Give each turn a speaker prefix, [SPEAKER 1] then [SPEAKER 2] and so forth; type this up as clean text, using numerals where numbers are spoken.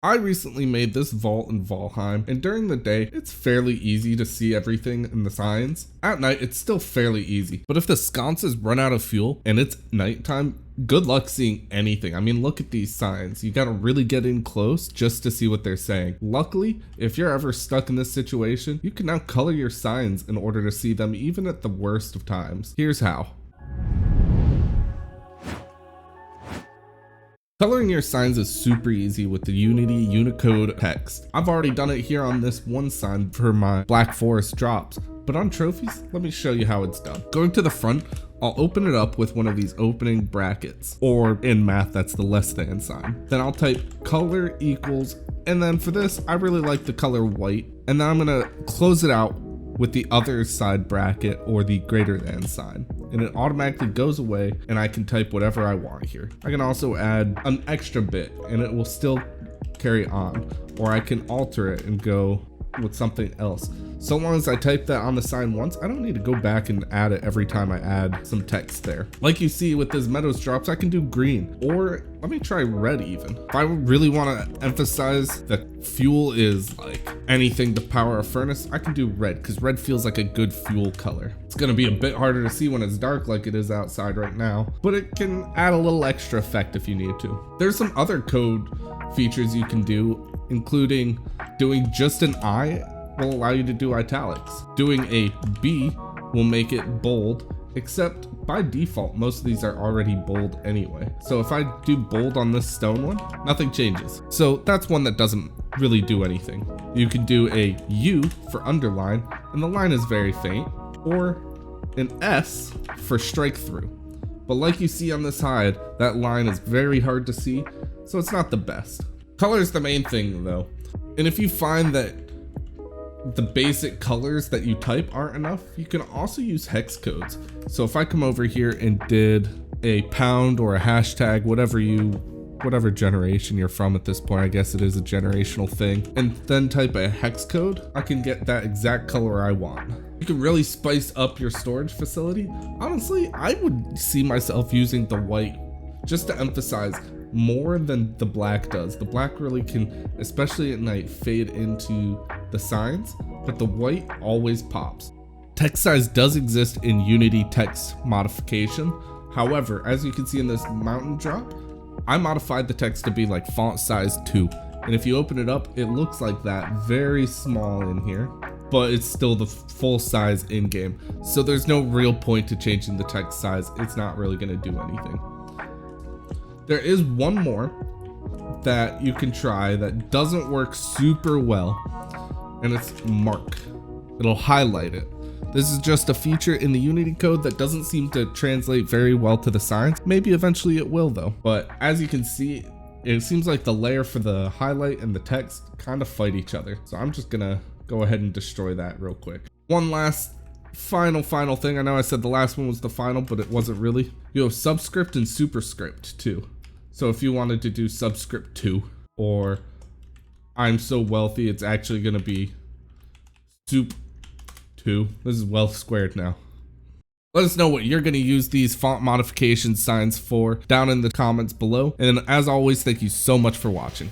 [SPEAKER 1] I recently made this vault in Valheim, and during the day, it's fairly easy to see everything in the signs. At night, it's still fairly easy, but if the sconces run out of fuel and it's nighttime, good luck seeing anything. I mean, look at these signs. You gotta really get in close just to see what they're saying. Luckily, if you're ever stuck in this situation, you can now color your signs in order to see them even at the worst of times. Here's how. Coloring your signs is super easy with the Unity Unicode text. I've already done it here on this one sign for my Black Forest drops, but on trophies, let me show you how it's done. Going to the front, I'll open it up with one of these opening brackets, or in math, that's the less than sign. Then I'll type color equals, and then for this, I really like the color white, and then I'm gonna close it out with the other side bracket or the greater than sign, and it automatically goes away and I can type whatever I want here. I can also add an extra bit and it will still carry on, or I can alter it and go with something else. So long as I type that on the sign once, I don't need to go back and add it every time I add some text there. Like you see with this Meadows drops, I can do green, or let me try red even. If I really want to emphasize that fuel is like anything to power a furnace, I can do red, because red feels like a good fuel color. It's going to be a bit harder to see when it's dark like it is outside right now, but it can add a little extra effect if you need to. There's some other code features you can do, including doing just an I will allow you to do italics. Doing a B will make it bold, except by default, most of these are already bold anyway. So if I do bold on this stone one, nothing changes. So that's one that doesn't really do anything. You can do a U for underline, and the line is very faint, or an S for strikethrough. But like you see on the side, that line is very hard to see, so it's not the best. Color is the main thing though. And if you find that the basic colors that you type aren't enough, you can also use hex codes. So if I come over here and did a pound or a hashtag, whatever generation you're from at this point, I guess it is a generational thing, and then type a hex code, I can get that exact color I want. You can really spice up your storage facility. Honestly, I would see myself using the white just to emphasize more than the black does. The black really can, especially at night, fade into the signs, but the white always pops. Text size does exist in Unity text modification. However, as you can see in this mountain drop, I modified the text to be like font size 2. And if you open it up, it looks like that, very small in here, but it's still the full size in game. So there's no real point to changing the text size. It's not really gonna do anything. There is one more that you can try that doesn't work super well, and it's mark. It'll highlight it. This is just a feature in the Unity code that doesn't seem to translate very well to the signs. Maybe eventually it will though. But as you can see, it seems like the layer for the highlight and the text kind of fight each other. So I'm just gonna go ahead and destroy that real quick. One last final thing. I know I said the last one was the final, but it wasn't really. You have subscript and superscript too. So if you wanted to do subscript 2, or I'm so wealthy it's actually gonna be soup 2. This is wealth squared now. Let us know what you're gonna use these font modification signs for down in the comments below. And as always, thank you so much for watching.